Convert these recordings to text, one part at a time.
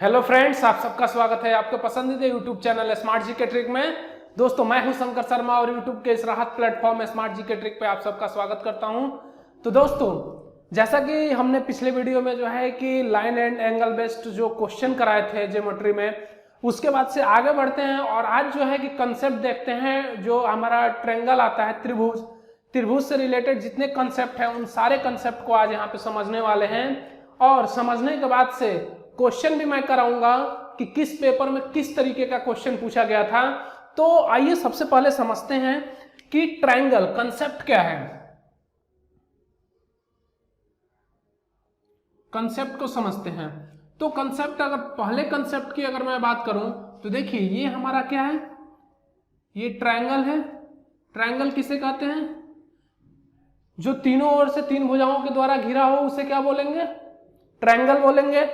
Hello friends, आप सबका स्वागत है आपके पसंदीदा YouTube channel smart GK trick में। दोस्तों, मैं हूं शंकर शर्मा और यूट्यूब के इस राहत प्लेटफॉर्म स्मार्ट जीके ट्रिक पे आप सबका स्वागत करता हूं। तो दोस्तों, जैसा कि हमने पिछले वीडियो में जो है कि लाइन एंड एंगल बेस्ड जो क्वेश्चन कराए थे ज्योमेट्री में, उसके बाद से आगे बढ़ते हैं और आज जो है कि कंसेप्ट देखते हैं। जो हमारा ट्रायंगल आता है, त्रिभुज से रिलेटेड जितने कंसेप्ट हैं उन सारे कंसेप्ट को आज यहाँ पे समझने वाले हैं। और समझने के बाद से क्वेश्चन भी मैं कराऊंगा कि किस पेपर में किस तरीके का क्वेश्चन पूछा गया था। तो आइए सबसे पहले समझते हैं कि ट्रायंगल कंसेप्ट क्या है। कंसेप्ट को समझते हैं। तो कंसेप्ट, अगर पहले कंसेप्ट की अगर मैं बात करूं तो देखिए, ये हमारा क्या है, ये ट्रायंगल है। ट्रायंगल किसे कहते हैं? जो तीनों ओर से तीन भुजाओं के द्वारा घिरा हो उसे क्या बोलेंगे? ट्रायंगल बोलेंगे।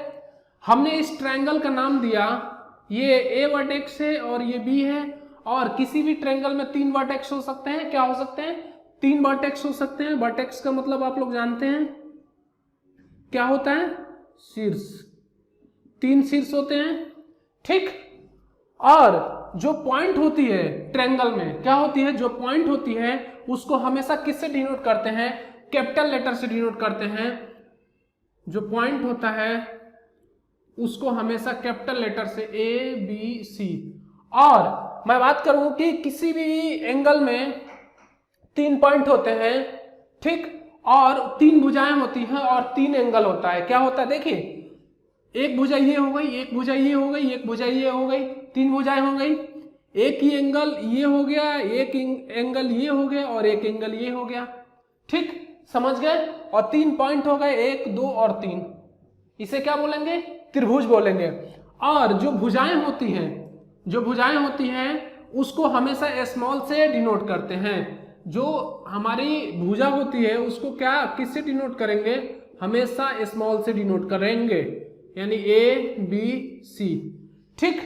हमने इस ट्रायंगल का नाम दिया, ये ए वर्टेक्स है और ये बी है। और किसी भी ट्रायंगल में तीन वर्टेक्स हो सकते हैं। क्या हो सकते हैं? तीन वर्टेक्स हो सकते हैं। वर्टेक्स का मतलब आप लोग जानते हैं क्या होता है? शीर्ष। तीन शीर्ष होते हैं, ठीक। और जो पॉइंट होती है ट्रायंगल में, क्या होती है? जो पॉइंट होती है उसको हमेशा किससे डिनोट करते हैं? कैपिटल लेटर से डिनोट करते हैं। जो पॉइंट होता है उसको हमेशा कैपिटल लेटर से ए बी सी। और मैं बात करूं कि किसी भी एंगल में तीन पॉइंट होते हैं, ठीक, और तीन भुजाएं होती हैं और तीन एंगल होता है। क्या होता है? देखिए, एक भुजा ये हो गई, एक भुजा ये हो गई, एक भुजा ये हो गई, तीन भुजाएं हो गई। एक ही एंगल ये हो गया, एक एंगल ये हो गया और एक एंगल ये हो गया, ठीक, समझ गए। और तीन पॉइंट हो गए, एक, दो और तीन। इसे क्या बोलेंगे? त्रिभुज बोलेंगे। और जो भुजाएं होती हैं उसको हमेशा स्मॉल से डिनोट करते हैं। जो हमारी भुजा होती है उसको क्या, किससे डिनोट करेंगे? हमेशा स्मॉल से डिनोट करेंगे, यानी ए बी सी, ठीक।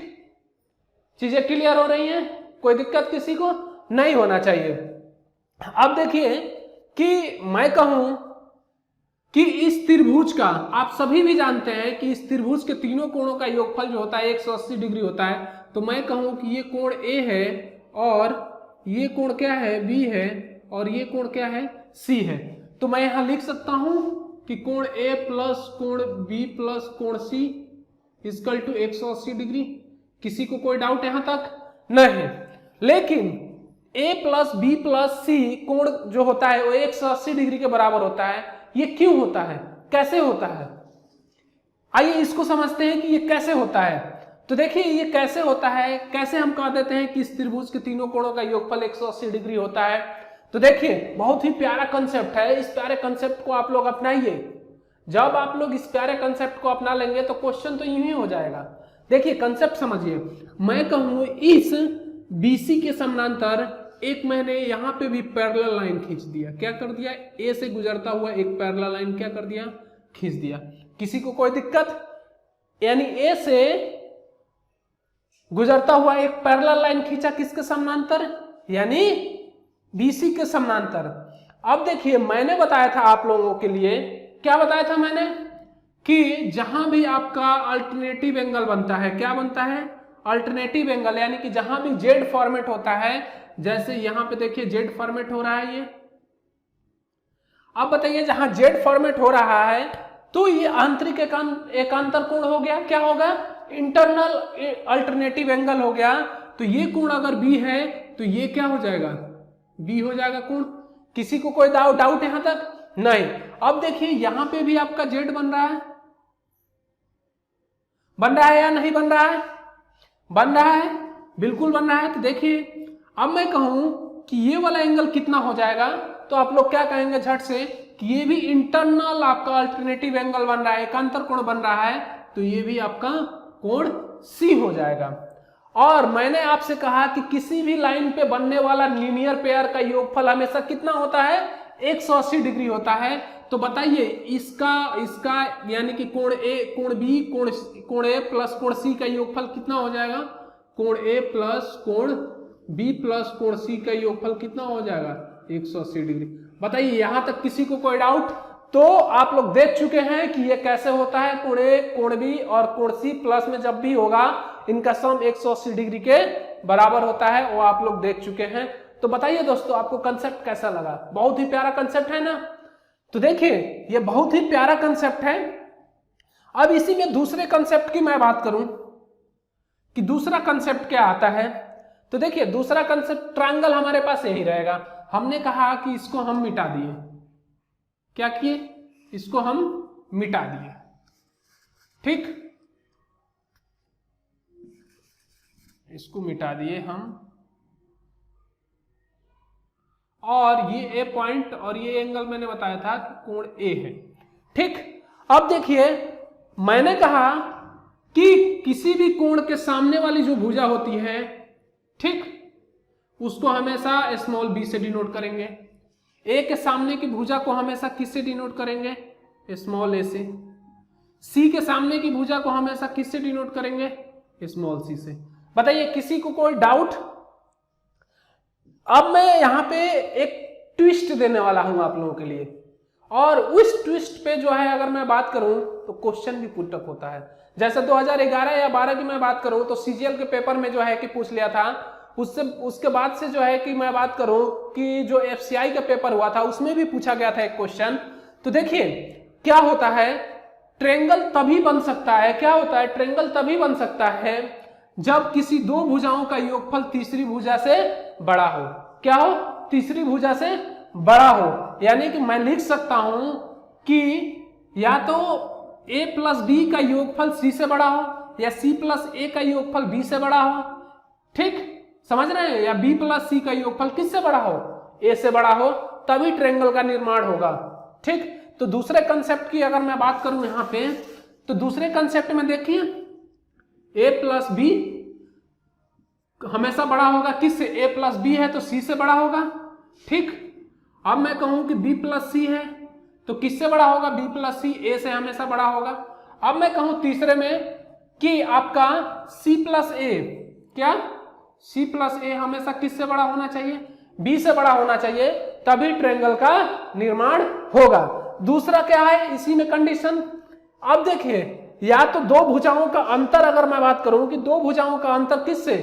चीजें क्लियर हो रही हैं? कोई दिक्कत किसी को नहीं होना चाहिए। अब देखिए कि मैं कहूं कि इस त्रिभुज का, आप सभी भी जानते हैं कि इस त्रिभुज के तीनों कोणों का योगफल जो होता है 180 डिग्री होता है। तो मैं कहूं कि ये कोण ए है और ये कोण क्या है? बी है और ये कोण क्या है? सी है। तो मैं यहां लिख सकता हूं कि कोण ए प्लस कोण बी प्लस कोण सी इक्वल टू 180 डिग्री। किसी को कोई डाउट यहां तक? नहीं। लेकिन ए प्लस बी प्लस सी कोण जो होता है वो 180 डिग्री के बराबर होता है। ये क्यों होता है? कैसे होता है? आइए इसको समझते हैं कि ये कैसे होता है। तो देखिए, ये कैसे होता है, कैसे हम कह देते हैं कि इस त्रिभुज के तीनों कोणों का योगफल 180 डिग्री होता है। तो देखिए, बहुत ही प्यारा कंसेप्ट है। इस प्यारे कंसेप्ट को आप लोग अपनाइए। जब आप लोग इस प्यारे कंसेप्ट को अपना लेंगे तो क्वेश्चन तो यूं ही हो जाएगा। देखिए, कंसेप्ट समझिए। मैं कहूं इस बीसी के समानांतर एक मैंने यहां पे भी पैरेलल लाइन खींच दिया। क्या कर दिया? ए से गुजरता हुआ एक पैरेलल लाइन क्या कर दिया? खींच दिया। किसी को कोई दिक्कत? यानी ए से गुजरता हुआ एक पैरेलल लाइन खींचा, किसके समानांतर? यानी बीसी के समानांतर। अब देखिए, मैंने बताया था आप लोगों के लिए, क्या बताया था मैंने? कि जहां भी आपका अल्टरनेटिव एंगल बनता है, क्या बनता है? अल्टरनेटिव एंगल, यानी कि जहां भी जेड फॉर्मेट होता है, जैसे यहां पे देखिए जेड फॉर्मेट हो रहा है ये। अब बताइए, जहां जेड फॉर्मेट हो रहा है तो ये आंतरिक एकांतर कोण हो गया। क्या होगा? इंटरनल अल्टरनेटिव एंगल हो गया। तो ये कोण अगर बी है तो ये क्या हो जाएगा? बी हो जाएगा कोण। किसी को कोई डाउट यहां तक? नहीं। अब देखिए, यहां पे भी आपका जेड बन रहा है। बन रहा है या नहीं बन रहा है? बन रहा है, बिल्कुल बन रहा है। तो देखिए, अब मैं कहूं कि ये वाला एंगल कितना हो जाएगा तो आप लोग क्या कहेंगे झट से कि ये भी इंटरनल आपका अल्टरनेटिव एंगल बन रहा है, एकांतर कोण बन रहा है। तो ये भी आपका कोण सी हो जाएगा। और मैंने आपसे कहा कि किसी भी लाइन पे बनने वाला लीनियर पेयर का योगफल हमेशा कितना होता है? 180 डिग्री होता है। तो बताइए, इसका यानी कि कोण ए, कोण बी, कोण ए प्लस कोण सी का योगफल कितना हो जाएगा? कोण ए प्लस कोण बी प्लस कोण सी का योगफल कितना हो जाएगा? 180 डिग्री। बताइए, यहां तक किसी को कोई डाउट? तो आप लोग देख चुके हैं कि ये कैसे होता है, कोण ए, कोण बी और कोण सी प्लस में जब भी होगा इनका सम 180 डिग्री के बराबर होता है, वो आप लोग देख चुके हैं। तो बताइए दोस्तों आपको कंसेप्ट कैसा लगा? बहुत ही प्यारा कंसेप्ट है ना। तो देखिए ये बहुत ही प्यारा कंसेप्ट है। अब इसी में दूसरे कंसेप्ट की मैं बात करूं कि दूसरा कंसेप्ट क्या आता है, तो देखिए दूसरा कंसेप्ट ट्रायंगल हमारे पास यही रहेगा। हमने कहा कि इसको हम मिटा दिए, क्या किए? इसको हम मिटा दिए, ठीक, इसको मिटा दिए हम, और ये ए पॉइंट और ये एंगल मैंने बताया था कि कोण ए है, ठीक। अब देखिए मैंने कहा कि किसी भी कोण के सामने वाली जो भुजा होती है, ठीक, उसको हमेशा स्मॉल बी से डिनोट करेंगे। ए के सामने की भुजा को हमेशा किससे डिनोट करेंगे? स्मॉल ए से। सी के सामने की भुजा को हमेशा किससे डिनोट करेंगे? स्मॉल सी से। बताइए किसी को कोई डाउट? अब मैं यहां पे एक ट्विस्ट देने वाला हूं आप लोगों के लिए, और उस ट्विस्ट पे जो है अगर मैं बात करूं तो क्वेश्चन भी पुटअप होता है। जैसे 2011 या 12 की मैं बात करूं तो सीजीएल के पेपर में जो है कि पूछ लिया था, उसके बाद से जो है कि मैं बात करूं कि जो एफसीआई का पेपर हुआ था उसमें भी पूछा गया था एक क्वेश्चन। तो देखिए क्या होता है, ट्रायंगल तभी बन सकता है, क्या होता है, ट्रायंगल तभी बन सकता है जब किसी दो भुजाओं का योगफल तीसरी भुजा से बड़ा हो। क्या हो? तीसरी भुजा से बड़ा हो। यानी कि मैं लिख सकता हूं कि या तो a प्लस बी का योगफल c से बड़ा हो, या c प्लस ए का योगफल b से बड़ा हो, ठीक, समझ रहे हैं, या b प्लस सी का योगफल किससे बड़ा हो? a से बड़ा हो, तभी ट्रायंगल का निर्माण होगा, ठीक। तो दूसरे कंसेप्ट की अगर मैं बात करूं यहां पे, तो दूसरे कंसेप्ट में देखिए a प्लस बी हमेशा बड़ा होगा किससे? a प्लस बी है तो c से बड़ा होगा, ठीक। अब मैं कहूं कि b प्लस सी है तो किससे बड़ा होगा? b प्लस सी a से हमेशा बड़ा होगा। अब मैं कहूं तीसरे में कि आपका c प्लस a, क्या c प्लस a हमेशा किससे बड़ा होना चाहिए? b से बड़ा होना चाहिए, तभी ट्रायंगल का निर्माण होगा। दूसरा क्या है इसी में कंडीशन? अब देखिए या तो दो भुजाओं का अंतर, अगर मैं बात करूं कि दो भुजाओं का अंतर किससे?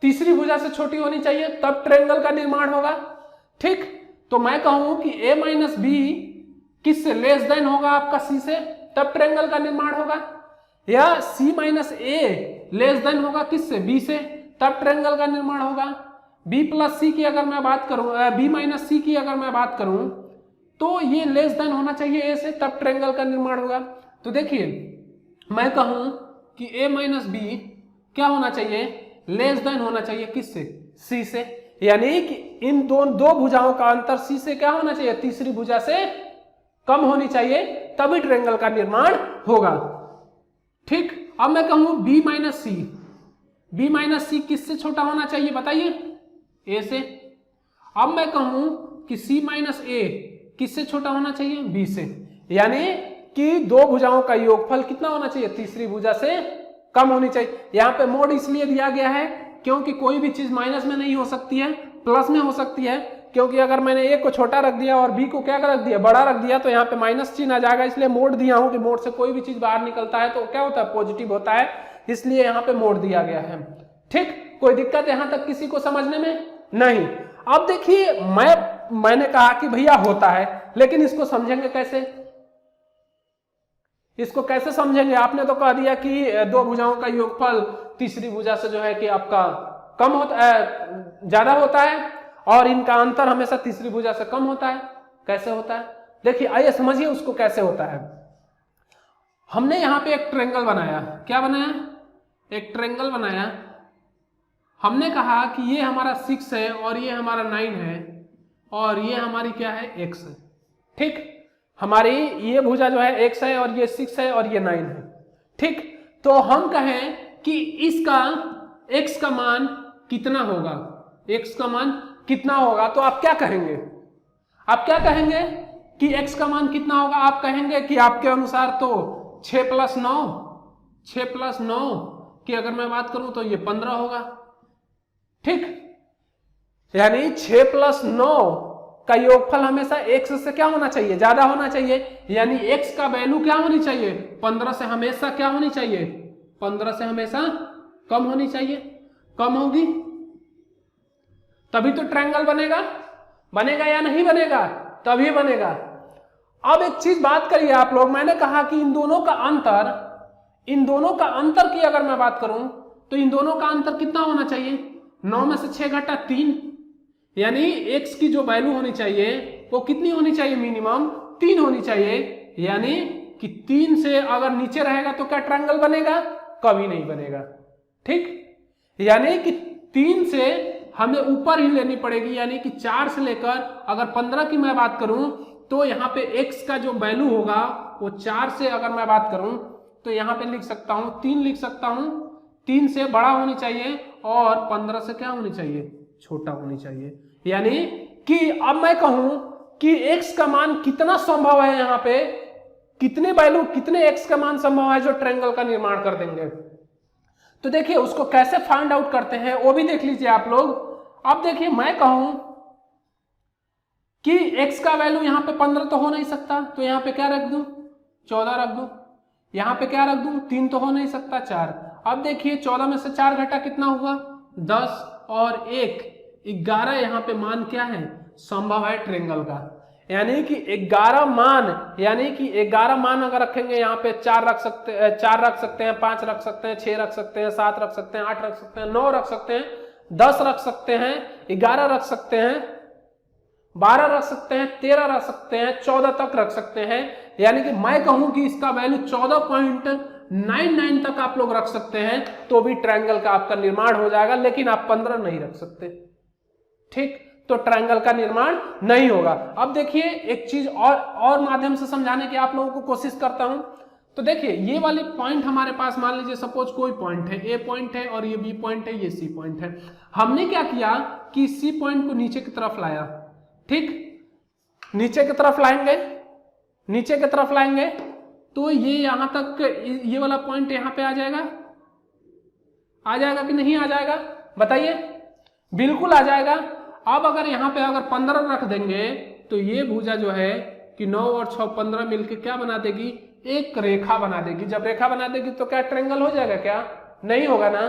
तीसरी भुजा से छोटी होनी चाहिए, तब ट्रायंगल का निर्माण होगा, ठीक। तो मैं कहूं कि a माइनस बी किससे लेस देन होगा? आपका c से, तब ट्रायंगल का निर्माण होगा। या c माइनस ए लेस देन होगा किससे? b से, तब ट्रायंगल का निर्माण होगा। b प्लस सी की अगर मैं बात करूं, b माइनस सी की अगर मैं बात करूं तो ये लेस देन होना चाहिए a से, तब ट्रायंगल का निर्माण होगा। तो देखिए मैं कहूं कि a माइनस बी क्या होना चाहिए? लेस देन होना चाहिए किससे? c से। यानी कि इन दो भुजाओं का अंतर c से क्या होना चाहिए? तीसरी भुजा से कम होनी चाहिए, तभी ट्रायंगल का निर्माण होगा, ठीक। अब मैं कहूं b माइनस सी, b माइनस सी किससे छोटा होना चाहिए बताइए? a से। अब मैं कहूं कि c माइनस ए किससे छोटा होना चाहिए? b से। यानी कि दो भुजाओं का योगफल कितना होना चाहिए? तीसरी भुजा से कम होनी चाहिए। यहाँ पे मोड इसलिए दिया गया है क्योंकि कोई भी चीज माइनस में नहीं हो सकती है, प्लस में हो सकती है। क्योंकि अगर मैंने ए को छोटा रख दिया और बी को क्या रख दिया? बड़ा रख दिया, तो यहाँ पे माइनस चिन्ह आ जाएगा। इसलिए मोड दिया हूं कि मोड से कोई भी चीज बाहर निकलता है तो क्या होता है? पॉजिटिव होता है, इसलिए यहाँ पे मोड दिया गया है, ठीक। कोई दिक्कत यहां तक किसी को समझने में? नहीं। अब देखिए मैंने कहा कि भैया होता है, लेकिन इसको समझेंगे कैसे? इसको कैसे समझेंगे? आपने तो कह दिया कि दो भुजाओं का योगफल तीसरी भुजा से जो है कि आपका कम होता है, ज्यादा होता है, और इनका अंतर हमेशा तीसरी भुजा से कम होता है। कैसे होता है? देखिए आइए समझिए उसको कैसे होता है। हमने यहाँ पे एक ट्रायंगल बनाया, क्या बनाया? एक ट्रायंगल बनाया। हमने कहा कि ये हमारा 6 है और ये हमारा 9 है और ये हमारी क्या है? x है, ठीक। हमारी ये भुजा जो है x है और ये 6 है और ये 9 है, ठीक। तो हम कहें कि इसका x का मान कितना होगा? x का मान कितना होगा? तो आप क्या कहेंगे? आप क्या कहेंगे कि x का मान कितना होगा? आप कहेंगे कि आपके अनुसार तो 6 प्लस 9 की अगर मैं बात करूं तो ये 15 होगा, ठीक। यानी 6 प्लस 9 का योगफल हमेशा x से क्या होना चाहिए, ज्यादा होना चाहिए, यानी x का वैल्यू क्या होनी चाहिए, 15 से हमेशा क्या होनी चाहिए, 15 से हमेशा कम होनी चाहिए। कम होगी तभी तो ट्रायंगल बनेगा, बनेगा या नहीं बनेगा, तभी बनेगा। अब एक चीज बात करिए आप लोग, मैंने कहा कि इन दोनों का अंतर की अगर मैं बात करूं तो इन दोनों का अंतर कितना होना चाहिए, 9 में से 6 घटा 3, यानी x की जो वैल्यू होनी चाहिए वो कितनी होनी चाहिए, मिनिमम 3 होनी चाहिए। यानी कि 3 से अगर नीचे रहेगा तो क्या ट्रायंगल बनेगा, कभी नहीं बनेगा। ठीक, यानी कि 3 से हमें ऊपर ही लेनी पड़ेगी, यानी कि 4 से लेकर अगर 15 की मैं बात करूं तो यहाँ पे x का जो वैल्यू होगा वो 4 से अगर मैं बात करूं तो यहाँ पे लिख सकता हूं 3 लिख सकता हूं, 3 से बड़ा होनी चाहिए और 15 से क्या होनी चाहिए, छोटा होनी चाहिए। यानी कि अब मैं कहूं कि x का मान कितना संभव है, यहाँ पे कितने वैल्यू, कितने x का मान संभव है जो ट्रायंगल का निर्माण कर देंगे। तो देखिए उसको कैसे फाइंड आउट करते हैं वो भी देख लीजिए आप लोग। अब देखिए मैं कहूं कि x का वैल्यू यहाँ पे 15 तो हो नहीं सकता, तो यहाँ पे क्या रख दूं, 14 रख दूं। यहाँ पे क्या रख दूं, 3 तो हो नहीं सकता, 4। अब देखिए 14 में से 4 घटा कितना हुआ, 10 और 1 11। यहाँ पे मान क्या है, संभव है ट्रायंगल का, यानी कि 11 मान, यानी कि 11 मान अगर रखेंगे यहाँ पे 4 रख सकते हैं, 4 रख सकते हैं, 5 रख सकते हैं, 6 रख सकते हैं, 7 रख सकते हैं, 8 रख सकते हैं, 9 रख सकते हैं, 10 रख सकते हैं, 11 रख सकते हैं, 12 रख सकते हैं, 13 रख सकते हैं, 14 तक रख सकते हैं। यानी कि मैं कहूं कि इसका वैल्यू 14.99 तक आप लोग रख सकते हैं तो भी ट्रायंगल का आपका निर्माण हो जाएगा, लेकिन आप 15 नहीं रख सकते। ठीक, तो ट्रायंगल का निर्माण नहीं होगा। अब देखिए एक चीज और माध्यम से समझाने की आप लोगों को कोशिश करता हूं। तो देखिए ये वाली पॉइंट हमारे पास, मान लीजिए सपोज कोई पॉइंट है, ए पॉइंट है और ये बी पॉइंट है, ये सी पॉइंट है। हमने क्या किया कि सी पॉइंट को नीचे की तरफ लाया। ठीक, नीचे की तरफ लाएंगे, नीचे की तरफ लाएंगे तो ये यहां तक, ये वाला पॉइंट यहां पे आ जाएगा कि नहीं आ जाएगा, बताइए। बिल्कुल आ जाएगा। अब अगर यहाँ पे अगर 15 रख देंगे तो ये भुजा जो है कि 9 और 6 15 मिलके क्या बना देगी, एक रेखा बना देगी। जब रेखा बना देगी तो क्या ट्रायंगल हो जाएगा, क्या नहीं होगा ना।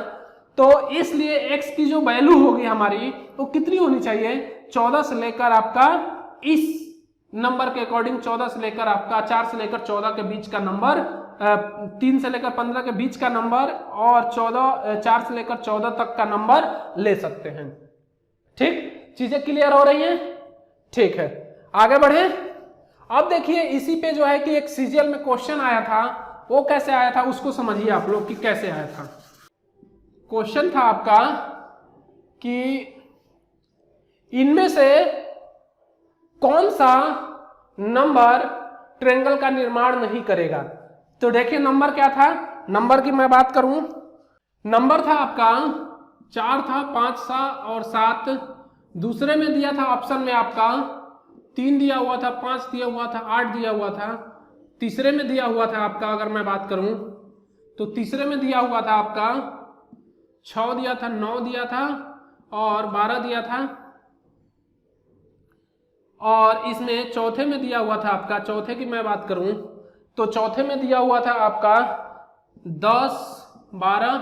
तो इसलिए x की जो वैल्यू होगी हमारी वो कितनी होनी चाहिए, 14 से लेकर आपका इस नंबर के अकॉर्डिंग 14 से लेकर आपका 4 से लेकर 14 के बीच का नंबर, 3 से लेकर 15 के बीच का नंबर और 4 से लेकर 14 तक का नंबर ले सकते हैं। ठीक, चीजें क्लियर हो रही हैं, ठीक है, आगे बढ़े। अब देखिए इसी पे जो है कि एक सीजीएल में क्वेश्चन आया था, वो कैसे आया था उसको समझिए आप लोग कि कैसे आया था। क्वेश्चन था आपका कि इनमें से कौन सा नंबर ट्रायंगल का निर्माण नहीं करेगा। तो देखिए नंबर क्या था, नंबर की मैं बात करूं, नंबर था आपका 4 था, 5 था और 7। दूसरे में दिया था ऑप्शन में आपका 3 दिया हुआ था, 5 दिया हुआ था, 8 दिया हुआ था। तीसरे में दिया हुआ था आपका, अगर मैं बात करूं तो तीसरे में दिया हुआ था आपका 6 दिया था, 9 दिया था और 12 दिया था। और इसमें चौथे में दिया हुआ था आपका, चौथे की मैं बात करूं तो चौथे में दिया हुआ था आपका 10, 12,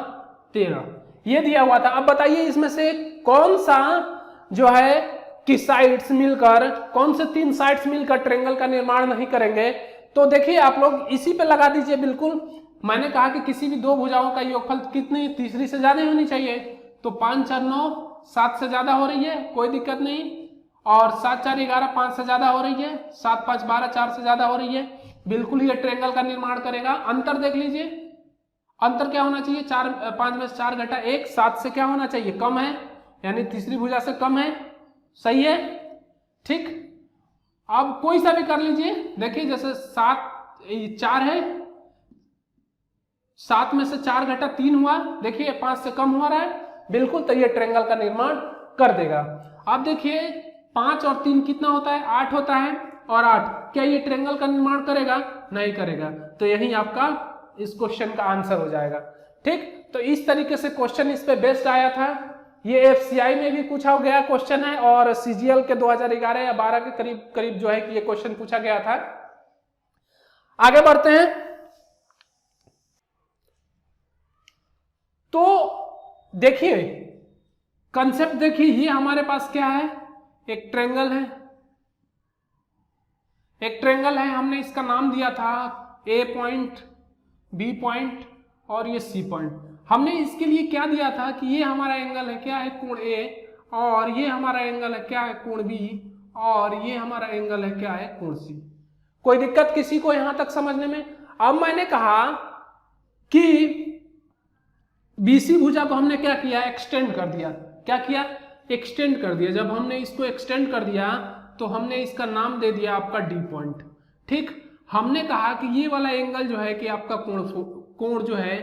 13 ये दिया हुआ था। अब बताइए इसमें से कौन सा जो है कि साइड्स मिलकर, कौन से 3 साइड्स मिलकर ट्रायंगल का निर्माण नहीं करेंगे। तो देखिए आप लोग इसी पे लगा दीजिए। बिल्कुल मैंने कहा कि किसी भी दो भुजाओं का योगफल कितनी, तीसरी से ज्यादा होनी चाहिए। तो 5, 4, 9, 7 से ज्यादा हो रही है, कोई दिक्कत नहीं। और 7, 4, 11, 5 से ज्यादा हो रही है, 7, 5, 12, 4 से ज्यादा हो रही है। बिल्कुल ये ट्रायंगल का निर्माण करेगा। अंतर देख लीजिए, अंतर क्या होना चाहिए, 5 में से 4 घटा 1, 7 से क्या होना चाहिए, कम है, यानी तीसरी भुजा से कम है, सही है। ठीक, अब कोई सा भी कर लीजिए। देखिए जैसे 4 है, 7 में से 4 घटा 3 हुआ, देखिए 5 से कम हो रहा है, बिल्कुल, तो ये ट्रायंगल का निर्माण कर देगा। अब देखिए 5 और 3 कितना होता है, 8 होता है। और 8 क्या ये ट्रायंगल का निर्माण करेगा, नहीं करेगा। तो यही आपका इस क्वेश्चन का आंसर हो जाएगा। ठीक, तो इस तरीके से क्वेश्चन इस पे बेस्ड आया था। ये FCI में भी पूछा गया क्वेश्चन है और CGL के 2011 या 12 के करीब करीब जो है कि ये क्वेश्चन पूछा गया था। आगे बढ़ते हैं। तो देखिए कंसेप्ट देखिए, ये हमारे पास क्या है, एक ट्रायंगल है, एक ट्रायंगल है, हमने इसका नाम दिया था A पॉइंट, B पॉइंट और ये C पॉइंट। हमने इसके लिए क्या दिया था कि ये हमारा एंगल है क्या है, कोण A, और ये हमारा एंगल है क्या है, कोण B, और ये हमारा एंगल है क्या है, कोण C। कोई दिक्कत किसी को यहां तक समझने में? अब मैंने कहा कि BC भुजा को हमने क्या किया, एक्सटेंड कर दिया। क्या किया, एक्सटेंड कर दिया। जब हमने इसको एक्सटेंड कर दिया तो हमने इसका नाम दे दिया आपका D पॉइंट। ठीक, हमने कहा कि ये वाला एंगल जो है कि आपका कोण जो है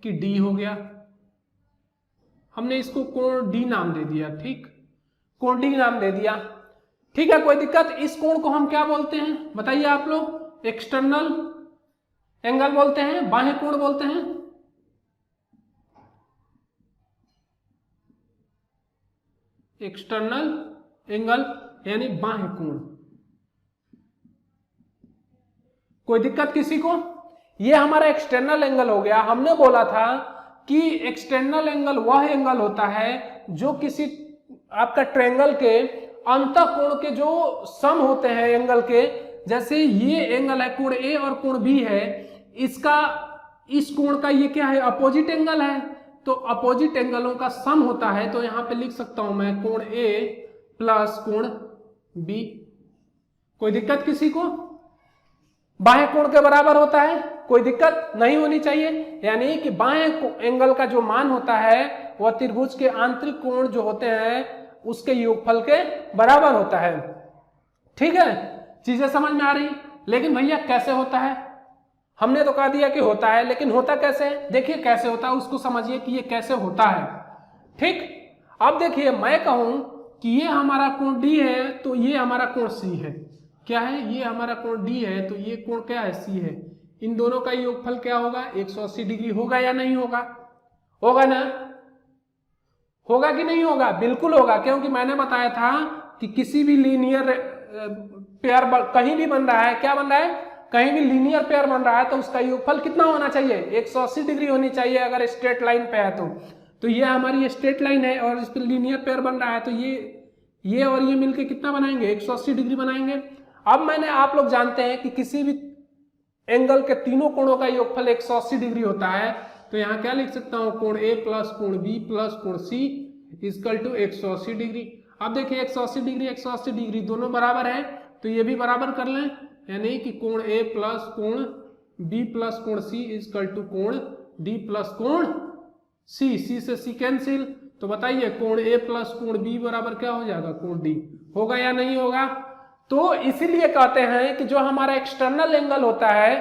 कि D हो गया, हमने इसको कोण D नाम दे दिया। ठीक, कोण D नाम दे दिया। ठीक है, कोई दिक्कत? इस कोण को हम क्या बोलते हैं बताइए आप लोग? एक्सटर्नल एंगल बोलते हैं, बाह्य कोण बोलते हैं। एक्सटर्नल एंगल यानी बाह्य कोण। कोई दिक्कत किसी को? ये हमारा एक्सटर्नल एंगल हो गया। हमने बोला था कि एक्सटर्नल एंगल वह एंगल होता है जो किसी आपका ट्रायंगल के अंतः कोण के जो सम होते हैं एंगल के, जैसे ये एंगल है कोण A और कोण B है, इसका इस कोण का ये क्या है, अपोजिट एंगल है। तो अपोजिट एंगलों का सम होता है, तो यहां पे लिख सकता हूं मैं कोण A प्लस कोण B। कोई दिक्कत किसी को? बाह्य कोण के बराबर होता है, कोई दिक्कत नहीं होनी चाहिए। यानी कि बाह्य एंगल का जो मान होता है वह त्रिभुज के आंतरिक कोण जो होते हैं उसके योगफल के बराबर होता है। ठीक है, चीजें समझ में आ रही? लेकिन भैया कैसे होता है? हमने तो कह दिया कि होता है, लेकिन होता कैसे है? देखिए कैसे होता है उसको समझिए कि ये कैसे होता है। ठीक, अब देखिए मैं कहूं कि ये हमारा कोण D है तो ये हमारा कोण C है। क्या है? ये हमारा कोण D है तो ये कोण क्या है, C है। इन दोनों का योगफल क्या होगा, 180 डिग्री होगा या नहीं होगा? होगा ना? होगा कि नहीं होगा? बिल्कुल होगा, क्योंकि मैंने बताया था कि किसी भी लीनियर पेयर कहीं भी बन रहा है, क्या बन रहा है, कहीं भी लीनियर पेयर बन रहा है तो उसका योगफल कितना होना चाहिए, 180 डिग्री होनी चाहिए अगर स्ट्रेट लाइन पे है तो ये हमारी स्ट्रेट लाइन है और इस पर लीनियर पेयर बन रहा है तो ये और ये मिलके कितना बनाएंगे, 180 डिग्री बनाएंगे। अब मैंने आप लोग जानते हैं कि किसी भी एंगल के तीनों कोणों का योगफल 180 डिग्री होता है, तो यहाँ क्या लिख सकता हूँ, कोण A प्लस कोण B प्लस कोण C इक्वल टू 180 डिग्री। अब देखिए 180 डिग्री दोनों बराबर है तो ये भी बराबर कर लें, यानी कि कोण A प्लस कोण B प्लस कोण C इक्वल टू कोण D प्लस कोण C। C से C कैंसिल, तो बताइए कोण A प्लस कोण B बराबर क्या हो जाएगा, कोण D। होगा या नहीं होगा? तो इसीलिए कहते हैं कि जो हमारा एक्सटर्नल एंगल होता है,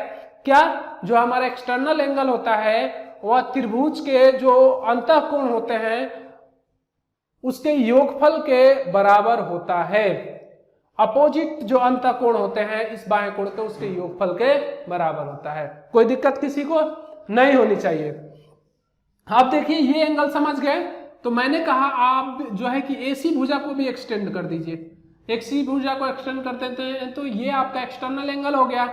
क्या, जो हमारा एक्सटर्नल एंगल होता है वह त्रिभुज के जो अंतः कोण होते हैं उसके योगफल के बराबर होता है। अपोजिट जो अंतः कोण होते हैं इस बाह्य कोण के, उसके योगफल के बराबर होता है। कोई दिक्कत किसी को नहीं होनी चाहिए। आप देखिए ये एंगल समझ गए, तो मैंने कहा आप जो है कि AC भुजा को भी एक्सटेंड कर दीजिए। AC भुजा को एक्सटेंड कर देते हैं तो ये आपका एक्सटर्नल एंगल हो गया।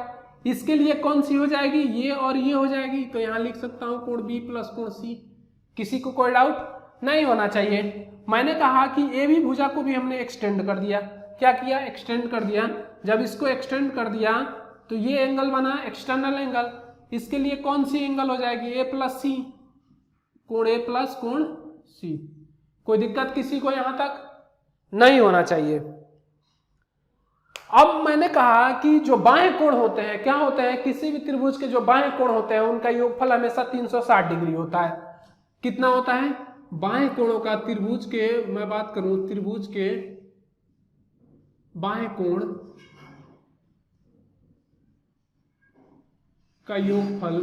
इसके लिए कौन सी हो जाएगी, ये और ये हो जाएगी, तो यहां लिख सकता हूं कोण B प्लस कोण C। किसी को कोई डाउट नहीं होना चाहिए। मैंने कहा कि AB भुजा को भी हमने एक्सटेंड कर दिया। क्या किया, एक्सटेंड कर दिया। जब इसको एक्सटेंड कर दिया तो ये एंगल बना एक्सटर्नल एंगल। इसके लिए कौन सी एंगल हो जाएगी, A प्लस C, कोण A प्लस कोण C। कोई दिक्कत किसी को यहां तक नहीं होना चाहिए। अब मैंने कहा कि जो बाह्य कोण होते हैं, क्या होते हैं, किसी भी त्रिभुज के जो बाह्य कोण होते हैं उनका योगफल हमेशा 360 डिग्री होता है। कितना होता है, बाह्य कोणों का त्रिभुज के, मैं बात करूं त्रिभुज के बाह्य कोण का योगफल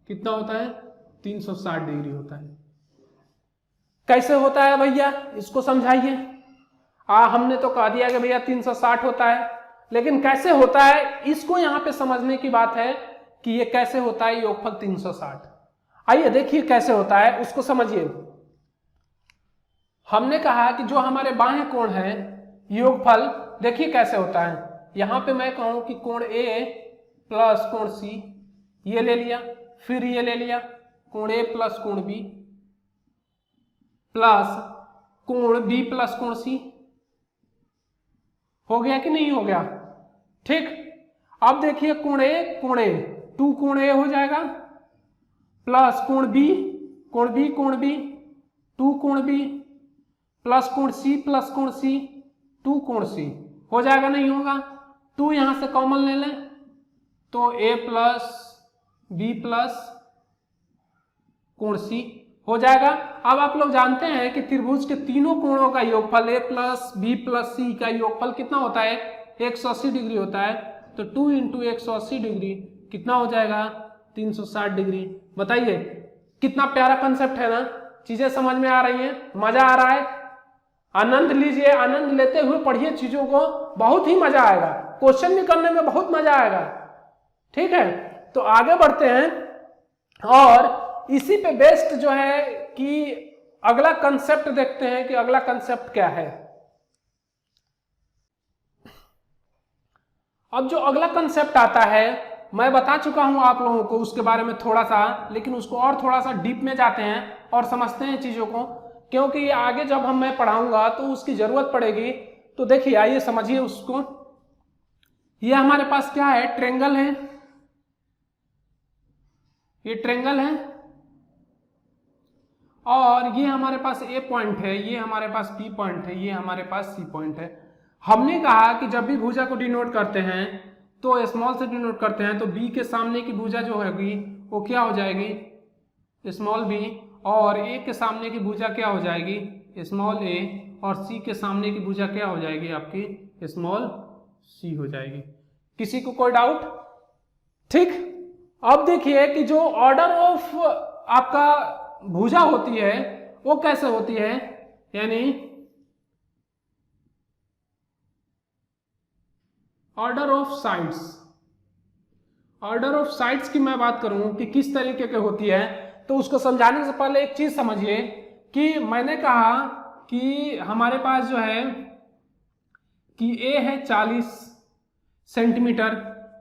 कितना होता है, 360 डिग्री होता है। कैसे होता है भैया, इसको समझाइए। हमने तो कह दिया कि भैया 360 होता है, लेकिन कैसे होता है इसको यहां पे समझने की बात है कि ये कैसे होता है योगफल 360। आइए देखिए कैसे होता है, उसको समझिए। हमने कहा कि जो हमारे बाह्य कोण है योगफल, देखिए कैसे होता है। यहां पे मैं कहूं कि कोण ए प्लस कोण सी, ये ले लिया, फिर ये ले लिया कोण ए प्लस कोण बी प्लस कोण बी प्लस कोण सी, हो गया कि नहीं हो गया? ठीक, अब देखिए कोण ए 2 कोण ए हो जाएगा प्लस कोण बी 2 कोण बी प्लस कोण सी 2 कोण सी, हो जाएगा नहीं होगा? 2 यहां से कॉमन ले लें तो ए प्लस बी प्लस कोण सी हो जाएगा। अब आप लोग जानते हैं कि त्रिभुज के तीनों कोणों का योगफल ए प्लस बी प्लस सी का योगफल कितना होता है? 180 डिग्री होता है। तो 2 इंटू 180 डिग्री कितना हो जाएगा? 360 डिग्री। बताइए कितना प्यारा कंसेप्ट है ना, चीजें समझ में आ रही हैं, मजा आ रहा है? आनंद लीजिए, आनंद लेते हुए पढ़िए चीजों को, बहुत ही मजा आएगा, क्वेश्चन भी करने में बहुत मजा आएगा। ठीक है, तो आगे बढ़ते हैं और इसी पे बेस्ड जो है कि अगला कंसेप्ट देखते हैं कि अगला कंसेप्ट क्या है। अब जो अगला कंसेप्ट आता है मैं बता चुका हूं आप लोगों को उसके बारे में थोड़ा सा, लेकिन उसको और थोड़ा सा डीप में जाते हैं और समझते हैं चीजों को, क्योंकि आगे जब मैं पढ़ाऊंगा तो उसकी जरूरत पड़ेगी। तो देखिए आइए समझिए उसको। ये हमारे पास क्या है? ट्रेंगल है, ये ट्रेंगल है और ये हमारे पास ए पॉइंट है, ये हमारे पास बी पॉइंट है, ये हमारे पास सी पॉइंट है। हमने कहा कि जब भी भुजा को डिनोट करते हैं तो स्मॉल से डिनोट करते हैं, तो बी के सामने की भुजा जो होगी वो क्या हो जाएगी? स्मॉल बी, और ए के सामने की भुजा क्या हो जाएगी? स्मॉल ए, और सी के सामने की भुजा क्या हो जाएगी? आपकी स्मॉल सी हो जाएगी। किसी को कोई डाउट? ठीक, अब देखिए कि जो ऑर्डर ऑफ आपका भुजा होती है वो कैसे होती है, यानी order of sides. Order of sides की मैं बात करूं कि किस तरीके की होती है, तो उसको समझाने से पहले एक चीज समझिए कि मैंने कहा कि हमारे पास जो है कि ए है 40 सेंटीमीटर,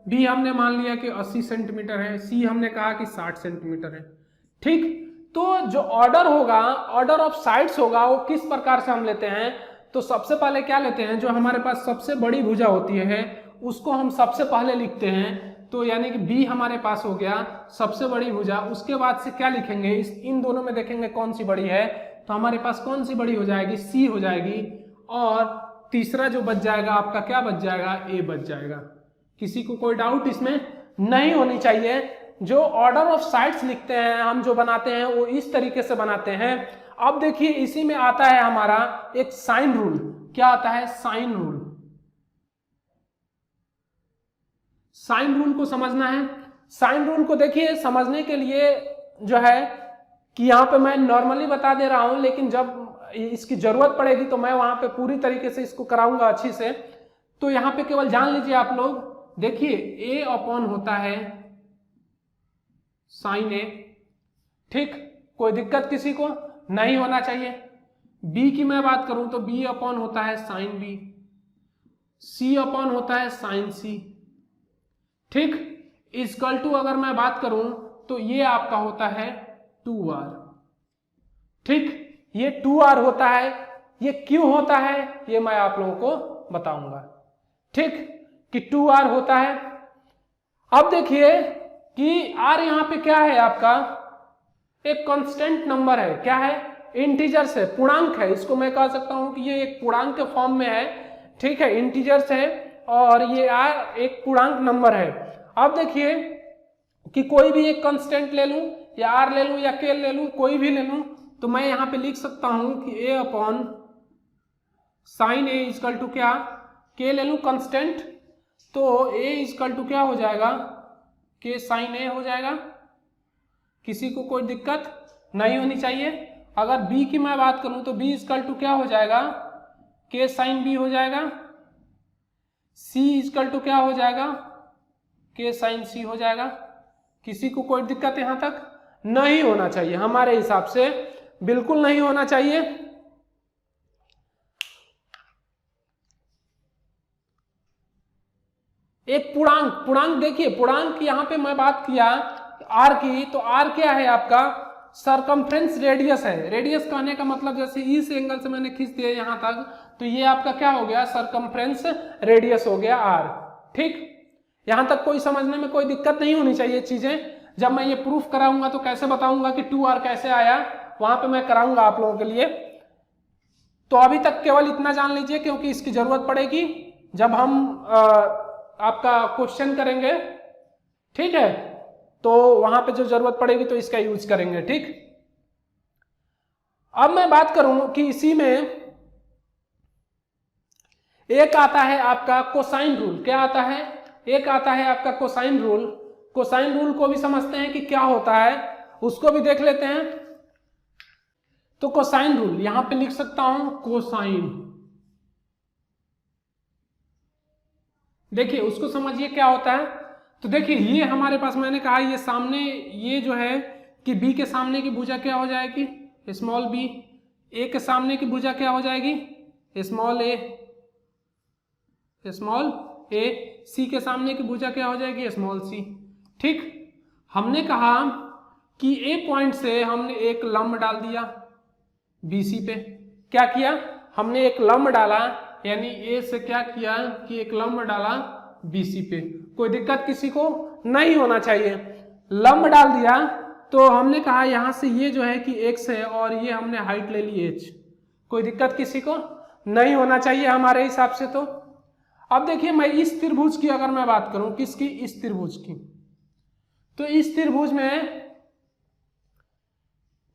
बी हमने मान लिया कि 80 सेंटीमीटर है, सी हमने कहा कि 60 सेंटीमीटर है। ठीक, तो जो ऑर्डर होगा, ऑर्डर ऑफ साइड्स होगा, वो किस प्रकार से हम लेते हैं? तो सबसे पहले क्या लेते हैं? जो हमारे पास सबसे बड़ी भुजा होती है उसको हम सबसे पहले लिखते हैं, तो यानी कि बी हमारे पास हो गया सबसे बड़ी भुजा। उसके बाद से क्या लिखेंगे? इन दोनों में देखेंगे कौन सी बड़ी है, तो हमारे पास कौन सी बड़ी हो जाएगी? सी हो जाएगी, और तीसरा जो बच जाएगा आपका क्या बच जाएगा? ए बच जाएगा। किसी को कोई डाउट इसमें नहीं होनी चाहिए। जो ऑर्डर ऑफ साइड्स लिखते हैं हम, जो बनाते हैं वो इस तरीके से बनाते हैं। अब देखिए इसी में आता है हमारा एक साइन रूल। क्या आता है? Sine rule. साइन रूल को समझना है। साइन रूल को देखिए समझने के लिए जो है कि यहाँ पे मैं नॉर्मली बता दे रहा हूं, लेकिन जब इसकी जरूरत पड़ेगी तो मैं वहां पे पूरी तरीके से इसको कराऊंगा अच्छी से। तो यहाँ पे केवल जान लीजिए आप लोग, देखिए ए अपॉन होता है साइन ए। ठीक, कोई दिक्कत किसी को नहीं होना चाहिए। बी की मैं बात करूं तो बी अपॉन होता है साइन बी, सी अपॉन होता है साइन सी। ठीक, इक्वल टू अगर मैं बात करूं तो ये आपका होता है 2r। ठीक, ये 2r होता है। ये क्यों होता है ये मैं आप लोगों को बताऊंगा। ठीक, कि 2r होता है। अब देखिए कि r यहां पे क्या है? आपका एक कांस्टेंट नंबर है। क्या है? इंटीजर्स है, पूर्णांक है। इसको मैं कह सकता हूं कि ये एक पूर्णांक के फॉर्म में है। ठीक है, इंटीजर्स है और ये r एक पूर्णांक नंबर है। अब देखिए कि कोई भी एक कांस्टेंट ले लूं या r ले लूं या k ले लूं, कोई भी ले लूं, तो मैं यहां पे लिख सकता हूं कि a upon sine A equal to क्या? k ले लूं कांस्टेंट, तो a इक्वल टू क्या हो जाएगा? k साइन ए हो जाएगा। किसी को कोई दिक्कत नहीं होनी चाहिए। अगर b की मैं बात करूं तो b इक्वल टू क्या हो जाएगा? k साइन b हो जाएगा। c इक्वल टू क्या हो जाएगा? k साइन c हो जाएगा। किसी को कोई दिक्कत यहां तक नहीं होना चाहिए, हमारे हिसाब से बिल्कुल नहीं होना चाहिए। एक पूर्णांक, पूर्णांक देखिए पूर्णांक यहाँ पे मैं बात किया आर की, तो आर क्या है आपका सरकमफ्रेंस रेडियस है। रेडियस कहने का मतलब जैसे इस एंगल से मैंने खींच दिया यहाँ तक, तो ये आपका क्या हो गया सरकमफ्रेंस रेडियस हो गया आर। ठीक, यहां तक कोई समझने में कोई दिक्कत नहीं होनी चाहिए चीजें। जब मैं ये प्रूफ कराऊंगा तो कैसे बताऊंगा कि 2r कैसे आया, वहां पे मैं कराऊंगा आप लोगों के लिए। तो अभी तक केवल इतना जान लीजिए क्योंकि इसकी जरूरत पड़ेगी जब हम आपका क्वेश्चन करेंगे, ठीक है, तो वहां पे जो जरूरत पड़ेगी तो इसका यूज करेंगे। ठीक, अब मैं बात करूं कि इसी में एक आता है आपका कोसाइन रूल। क्या आता है? एक आता है आपका कोसाइन रूल। कोसाइन रूल को भी समझते हैं कि क्या होता है, उसको भी देख लेते हैं। तो कोसाइन रूल यहां पे लिख सकता हूं कोसाइन, देखिए उसको समझिए क्या होता है। तो देखिए ये हमारे पास मैंने कहा ये सामने ये जो है कि बी के सामने की भुजा क्या हो जाएगी स्मॉल बी, ए के सामने की भुजा क्या हो जाएगी स्मॉल ए, स्मॉल ए, सी के सामने की भुजा क्या हो जाएगी स्मॉल सी। ठीक, हमने कहा कि ए पॉइंट से हमने एक लंब डाल दिया बीसी पे। क्या किया? हमने एक लंब डाला, यानी ए से क्या किया कि एक लंब डाला बीसी पे। कोई दिक्कत किसी को नहीं होना चाहिए। लंब डाल दिया तो हमने कहा यहां से ये जो है कि x है और ये हमने हाइट ले ली h। कोई दिक्कत किसी को नहीं होना चाहिए हमारे हिसाब से। तो अब देखिए मैं इस त्रिभुज की अगर मैं बात करूं, किसकी? इस त्रिभुज की। तो इस त्रिभुज में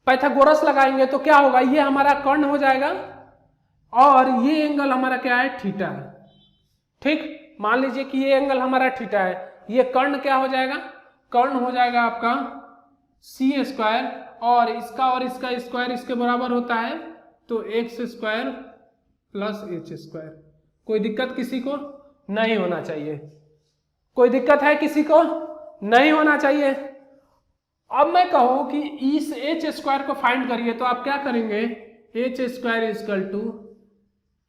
पाइथागोरस लगाएंगे तो क्या होगा, ये हमारा कर्ण हो जाएगा और ये एंगल हमारा क्या है थीटा है। ठीक, मान लीजिए कि ये एंगल हमारा थीटा है, ये कर्ण क्या हो जाएगा? कर्ण हो जाएगा आपका सी स्क्वायर और इसका स्क्वायर इसके बराबर होता है तो x square plus H square. कोई दिक्कत किसी को नहीं होना चाहिए, कोई दिक्कत है किसी को नहीं होना चाहिए। अब मैं कहूं कि इस एच स्क्वायर को फाइंड करिए तो आप क्या करेंगे? एच स्क्वायर इजकल टू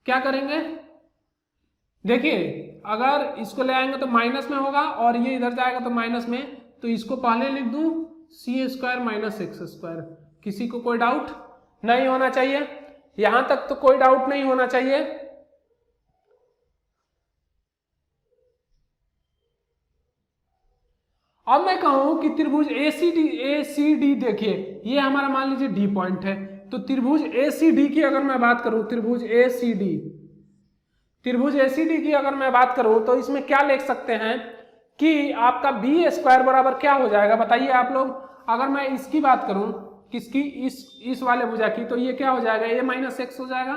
क्या करेंगे? देखिए अगर इसको ले आएंगे तो माइनस में होगा और ये इधर जाएगा तो माइनस में, तो इसको पहले लिख दूं सी स्क्वायर माइनस एक्स स्क्वायर। किसी को कोई डाउट नहीं होना चाहिए, यहां तक तो कोई डाउट नहीं होना चाहिए। अब मैं कहूं कि त्रिभुज एसीडी देखिए ये हमारा मान लीजिए डी पॉइंट है, तो त्रिभुज एसीडी की अगर मैं बात करूं, त्रिभुज एसीडी की अगर मैं बात करूं तो इसमें क्या लिख सकते हैं कि आपका बी स्क्वायर बराबर क्या हो जाएगा बताइए आप लोग। अगर मैं इसकी बात करूं, किसकी? इस वाले भुजा की, तो ये क्या हो जाएगा? ए माइनस एक्स हो जाएगा।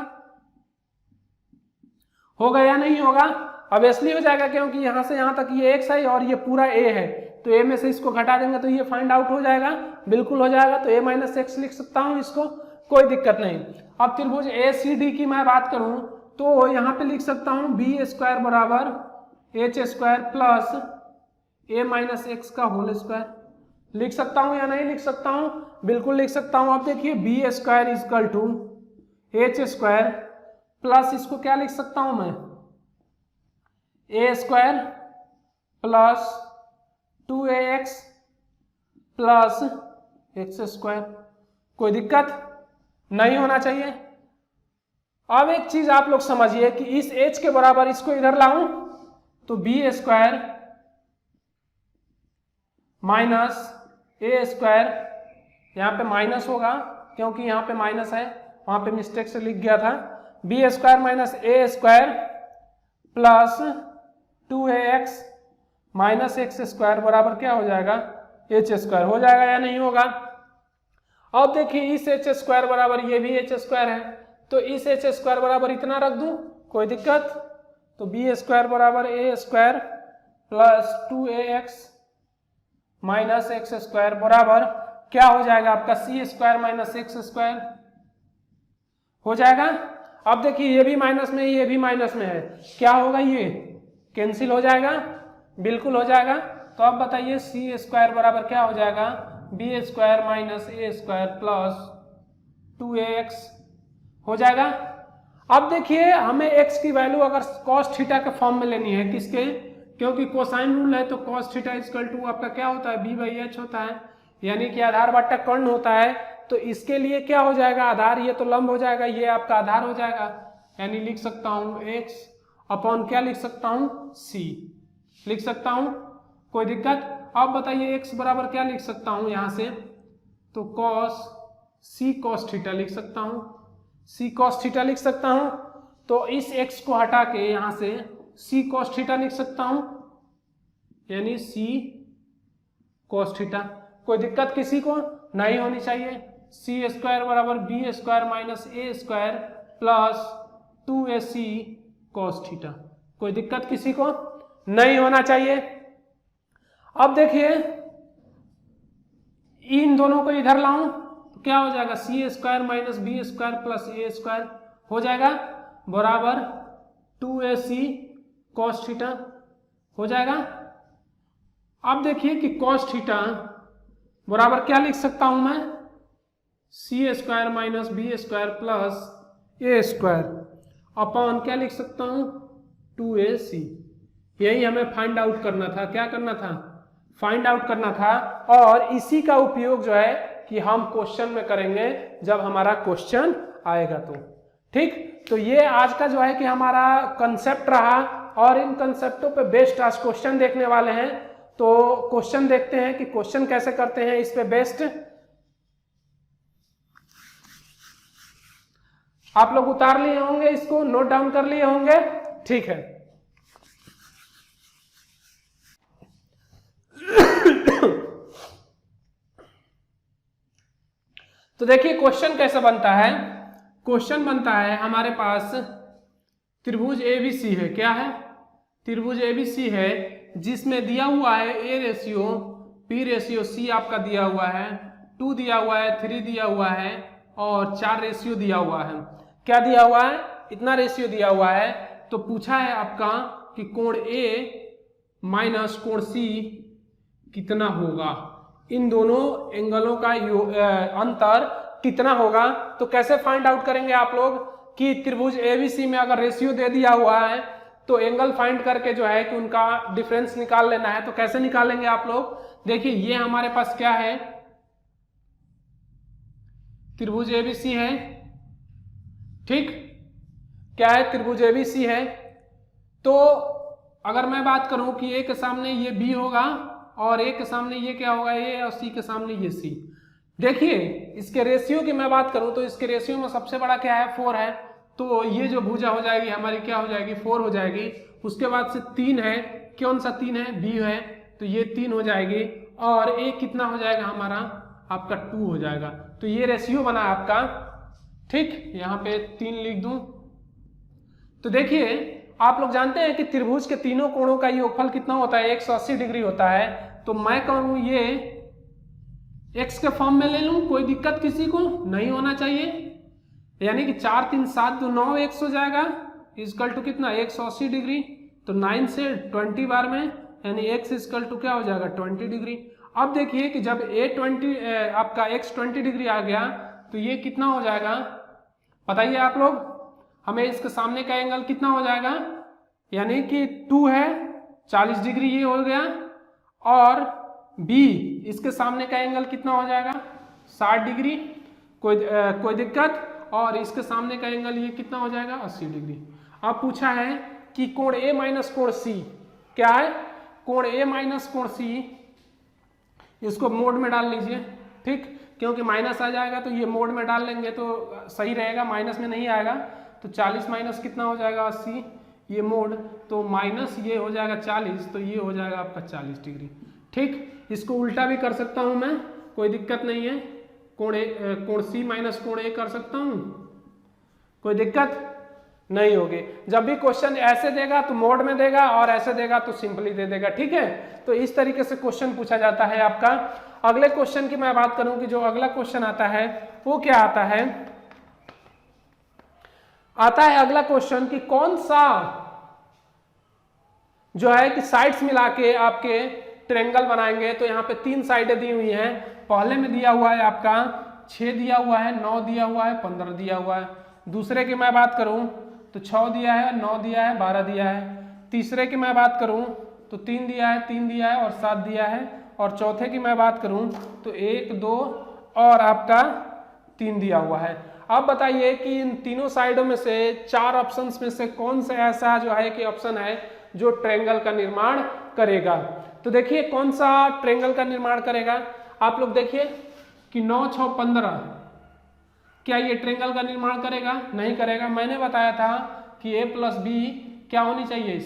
होगा या नहीं होगा? अब इसलिए हो जाएगा क्योंकि यहां से यहां तक ये एक्स है और ये पूरा ए है, तो ए में से इसको घटा देंगे तो ये फाइंड आउट हो जाएगा, बिल्कुल हो जाएगा। तो ए माइनस एक्स लिख सकता हूं इसको, कोई दिक्कत नहीं। अब त्रिभुज ए सी डी की मैं बात करूं तो यहां पे लिख सकता हूं बी स्क्वायर बराबर एच स्क्वायर प्लस ए माइनस एक्स का होल स्क्वायर। लिख सकता हूं या नहीं लिख सकता हूं? बिल्कुल लिख सकता हूं। अब देखिए b square is equal to h square plus इसको क्या लिख सकता हूं मैं? A square plus 2ax plus x square. कोई दिक्कत नहीं होना चाहिए। अब एक चीज आप लोग समझिए कि इस h के बराबर इसको इधर लाऊं तो b square minus a square, यहां पे माइनस होगा क्योंकि यहां पे माइनस है, वहां पे मिस्टेक से लिख गया था। B square minus a square plus 2ax minus x square बराबर क्या हो जाएगा? H square. हो जाएगा या नहीं होगा? अब देखिए इस एच स्क्वायर बराबर ये भी एच स्क्वायर है, तो इस एच स्क्वायर बराबर इतना रख दूं, कोई दिक्कत? तो बी स्क्वायर बराबर a square plus 2ax minus x square बराबर क्या हो जाएगा आपका? C square minus x square हो जाएगा। अब देखिए ये भी माइनस में ये भी माइनस में है, क्या होगा? ये कैंसिल हो जाएगा, बिल्कुल हो जाएगा। तो अब बताइए सी स्क्वायर बराबर क्या हो जाएगा? B square minus a square plus 2ax हो जाएगा। अब देखिए हमें x की वैल्यू अगर cos थीटा के फॉर्म में लेनी है, किसके? क्योंकि कोसाइन रूल है तो cos थीटा इक्वल टू आपका क्या होता है, b/h होता है, यानी कि आधार बट्टा कर्ण होता है। तो इसके लिए क्या हो जाएगा, आधार, ये तो लंब हो जाएगा, ये आपका आधार हो जाएगा, यानी लिख सकता हूं x अपॉन क्या लिख सकता हूं, c लिख सकता हूं, कोई दिक्कत। अब बताइए x बराबर क्या लिख सकता हूं यहां से, तो c cos थीटा लिख सकता हूं, c cos थीटा लिख सकता हूं। तो इस x को हटा के यहां से c cos थीटा लिख सकता हूं, यानी c cos थीटा। कोई दिक्कत किसी को नहीं होनी चाहिए। c स्क्वायर बराबर b square minus a square plus 2ac cos theta. कोई दिक्कत किसी को नहीं होना चाहिए। अब देखिए इन दोनों को इधर लाऊं तो क्या हो जाएगा, c square minus b square plus a square हो जाएगा बराबर 2ac cos थीटा हो जाएगा। अब देखिए कि cos थीटा बराबर क्या लिख सकता हूं मैं, c square minus b square plus a square upon क्या लिख सकता हूं, 2ac। यही हमें फाइंड आउट करना था, क्या करना था, फाइंड आउट करना था। और इसी का उपयोग जो है कि हम क्वेश्चन में करेंगे जब हमारा क्वेश्चन आएगा तो। ठीक, तो ये आज का जो है कि हमारा कंसेप्ट रहा और इन कंसेप्टों पे बेस्ड आज क्वेश्चन देखने वाले हैं। तो क्वेश्चन देखते हैं कि क्वेश्चन कैसे करते हैं इस पे बेस्ड। आप लोग उतार लिए होंगे, इसको नोट डाउन कर लिए होंगे, ठीक है। तो देखिए क्वेश्चन कैसे बनता है। क्वेश्चन बनता है हमारे पास त्रिभुज ABC है, क्या है, त्रिभुज ABC है जिसमें दिया हुआ है A ratio P ratio C आपका दिया हुआ है, 2 दिया हुआ है, 3 दिया हुआ है और 4 रेशियो दिया हुआ है। क्या दिया हुआ है, इतना रेशियो दिया हुआ है। तो पूछा है आपका कि कोण A माइनस कोण C कितना होगा, इन दोनों एंगलों का अंतर कितना होगा। तो कैसे फाइंड आउट करेंगे आप लोग कि त्रिभुज ABC में अगर रेशियो दे दिया हुआ है तो एंगल फाइंड करके जो है कि उनका डिफरेंस निकाल लेना है। तो कैसे निकालेंगे आप लोग, देखिए ये हमारे पास क्या है, त्रिभुज ABC है, ठीक, क्या है, त्रिभुज ABC है। तो अगर मैं बात करूं कि A के सामने ये B होगा और A के सामने ये क्या होगा, A, और C के सामने ये C। देखिए इसके रेशियो की मैं बात करूं तो इसके रेशियो में सबसे बड़ा क्या है, 4 है। तो ये जो भुजा हो जाएगी हमारी क्या हो जाएगी, 4 हो जाएगी। उसके बाद से 3 है, कौन सा 3 है, B है, तो ये 3 हो जाएगी। और A कितना हो जाएगा हमारा, आपका 2 हो जाएगा। तो ये रेशियो बना आपका, ठीक, यहाँ पे 3 लिख दूं। तो देखिए आप लोग जानते हैं कि त्रिभुज के तीनों कोणों का योगफल कितना होता है, 180 डिग्री होता है। तो मैं कहूँ ये x के फॉर्म में ले लूं, कोई दिक्कत किसी को नहीं होना चाहिए। यानी कि 4 3 7 2 9 x हो जाएगा इक्वल टू कितना, 180 डिग्री। तो 9 से 20 बार में, यानी x इक्वल टू क्या हो जाएगा, 20 डिग्री। अब देखिए कि जब आपका x 20 डिग्री आ गया तो ये कितना हो जाएगा, बताइए आप लोग, हमें इसके सामने का एंगल कितना हो जाएगा, यानी कि 2 है, 40 डिग्री ये हो गया। और B इसके सामने का एंगल कितना हो जाएगा, 60 डिग्री, कोई दिक्कत। और इसके सामने का एंगल ये कितना हो जाएगा, 80 डिग्री। अब पूछा है कि कोण A माइनस कोण C क्या है, कोण A माइनस कोण C, इसको मोड में डाल लीजिए, ठीक, क्योंकि माइनस आ जाएगा तो ये मोड में डाल लेंगे तो सही रहेगा, माइनस में नहीं आएगा। तो 40 माइनस कितना हो जाएगा, 80, ये मोड, तो माइनस ये हो जाएगा 40, तो ये हो जाएगा आपका 40 डिग्री, ठीक। इसको उल्टा भी कर सकता हूं मैं, कोई दिक्कत नहीं है, कोण C माइनस कोण A कर सकता हूं, कोई दिक्कत नहीं होगी। जब भी क्वेश्चन ऐसे देगा तो मोड में देगा और ऐसे देगा तो सिंपली दे देगा, ठीक है। तो इस तरीके से क्वेश्चन पूछा जाता है आपका। अगले क्वेश्चन की मैं बात करूं कि जो अगला क्वेश्चन आता है वो क्या आता है, अगला क्वेश्चन कि कौन सा जो है कि साइड्स मिला के आपके ट्रायंगल बनाएंगे। तो यहाँ पे 3 साइडें दी हुई हैं। पहले में दिया हुआ है आपका 6 दिया हुआ है, 9 दिया हुआ है, 15 दिया हुआ है। दूसरे की मैं बात करूं तो 6 दिया है, 9 दिया है, 12 दिया है। तीसरे की मैं बात करूं तो 3 दिया है, 3 दिया है और 7 दिया है। और चौथे की मैं बात करूं तो 1 2 और आपका 3 दिया हुआ है। अब बताइए कि इन तीनों साइडों में से 4 ऑप्शंस में से कौन सा ऐसा जो है कि ऑप्शन है जो ट्रायंगल का निर्माण करेगा। तो देखिए कौन सा ट्रायंगल का निर्माण करेगा। आप लोग देखिए कि 9 6 15, क्या ये ट्रायंगल का निर्माण करेगा? नहीं करेगा। मैंने बताया था कि a प्लस बी क्या होनी चाहिए,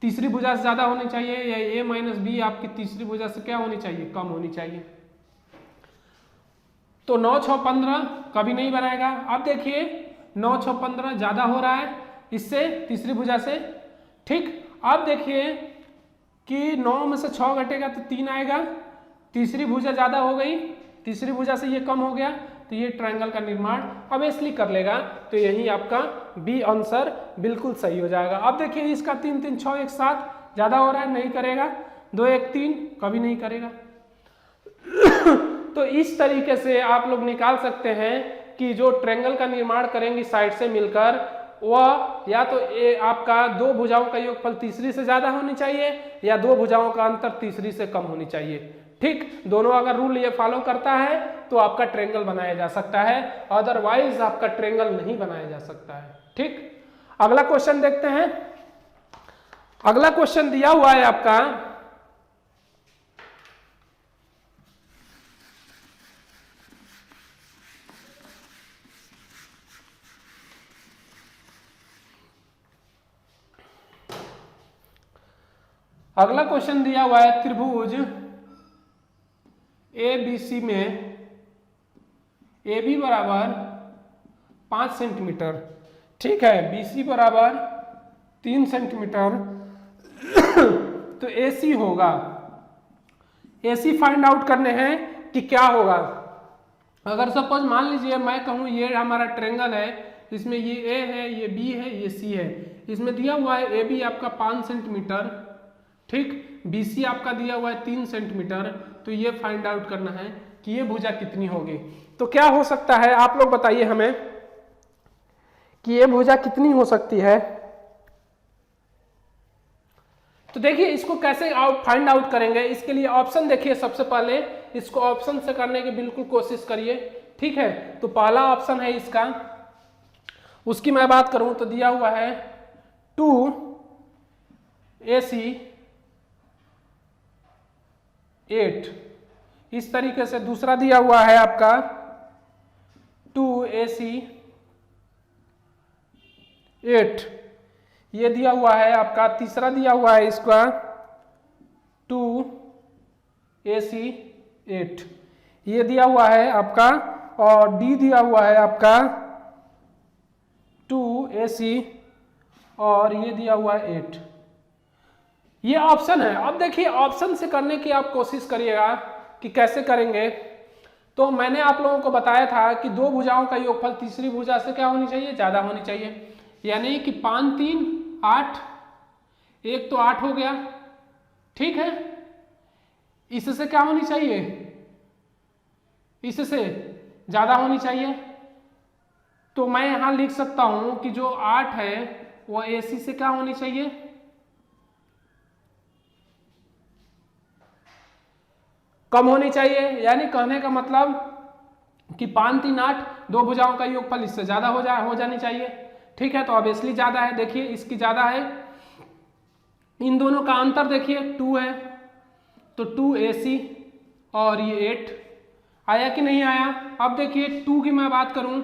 तीसरी भुजा से ज्यादा होनी चाहिए, या a माइनस बी आपकी तीसरी भुजा से क्या होनी चाहिए? कम होनी चाहिए। तो 9 6 15 कभी नहीं बनाएगा। अब देखिए 9 6 15 ज्यादा हो रहा है इससे, तीसरी भुजा से, ठीक। अब देखिए कि 9 में से 6 घटेगा तो 3 आएगा, तीसरी भुजा ज्यादा हो गई, तीसरी भुजा से ये कम हो गया, तो ये ट्रायंगल का निर्माण ऑब्वियसली कर लेगा। तो यही आपका बी आंसर बिल्कुल सही हो जाएगा। अब देखिए इसका 3 3 6 1 7 ज्यादा हो रहा है, नहीं करेगा। 2 1 3 कभी नहीं करेगा। तो इस तरीके से आप लोग निकाल सकते हैं कि जो ट्रायंगल का निर्माण करेंगे साइड से मिलकर, वह या तो आपका 2 भुजाओं का योगफल तीसरी से ज्यादा होनी चाहिए, या 2 भुजाओं का अंतर तीसरी से कम होनी चाहिए, ठीक। दोनों अगर रूल ये फॉलो करता है तो आपका ट्रायंगल बनाया जा सकता है, अदरवाइज आपका ट्रायंगल नहीं बनाया जा सकता है, ठीक। अगला क्वेश्चन देखते हैं। अगला क्वेश्चन दिया हुआ है आपका, अगला क्वेश्चन दिया हुआ है त्रिभुज ABC में AB बराबर 5 सेंटीमीटर, ठीक है, BC बराबर 3 सेंटीमीटर, तो AC होगा। AC फाइंड आउट करने हैं कि क्या होगा। अगर सपोज मान लीजिए मैं कहूँ ये हमारा ट्रायंगल है, इसमें ये A है, ये B है, ये C है, इसमें दिया हुआ है AB आपका 5 सेंटीमीटर, ठीक, BC आपका दिया हुआ है 3 सेंटीमीटर, तो ये फाइंड आउट करना है कि ये भुजा कितनी होगी। तो क्या हो सकता है, आप लोग बताइए हमें कि ये भुजा कितनी हो सकती है। तो देखिए इसको कैसे फाइंड आउट करेंगे, इसके लिए ऑप्शन देखिए। सबसे पहले इसको ऑप्शन से करने की बिल्कुल कोशिश करिए, ठीक है। तो पहला ऑप्शन है इसका, उसकी मैं बात करूं तो दिया हुआ है 2AC 8, इस तरीके से। दूसरा दिया हुआ है आपका 2AC 8, ये दिया हुआ है आपका। तीसरा दिया हुआ है इसका 2AC 8, ये दिया हुआ है आपका। और डी दिया हुआ है आपका 2AC और ये दिया हुआ है 8। ये ऑप्शन है। अब देखिए ऑप्शन से करने की आप कोशिश करिएगा कि कैसे करेंगे। तो मैंने आप लोगों को बताया था कि 2 भुजाओं का योगफल तीसरी भुजा से क्या होनी चाहिए? ज्यादा होनी चाहिए। यानी कि 5 3 8, एक तो 8 हो गया, ठीक है। इससे क्या होनी चाहिए? इससे ज्यादा होनी चाहिए। तो मैं यहां लिख सकता हूं कि जो 8 है वो AC से क्या होनी चाहिए? कम होनी चाहिए। यानी कहने का मतलब कि 5 3 8, 2 भुजाओं का योगफल इससे ज्यादा हो जानी चाहिए, ठीक है। तो ऑब्वियसली ज्यादा है, देखिए इसकी ज्यादा है। इन दोनों का अंतर देखिए 2 है, तो 2AC और ये 8 आया कि नहीं आया। अब देखिए 2 की मैं बात करूं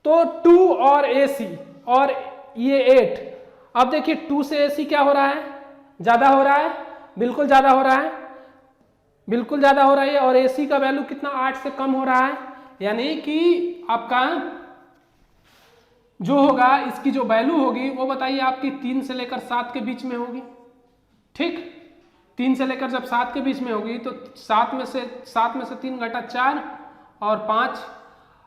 तो 2 और AC और ये 8, अब देखिए 2 से AC क्या हो रहा है? ज्यादा हो रहा है, बिल्कुल ज्यादा हो रहा है, बिल्कुल ज्यादा हो रहा है। और AC का वैल्यू कितना? 8 से कम हो रहा है। यानी कि आपका जो होगा, इसकी जो वैल्यू होगी वो बताइए आपकी 3 से लेकर 7 के बीच में होगी, ठीक। 3 से लेकर जब 7 के बीच में होगी तो 7 में से 3 घटा 4 और 5।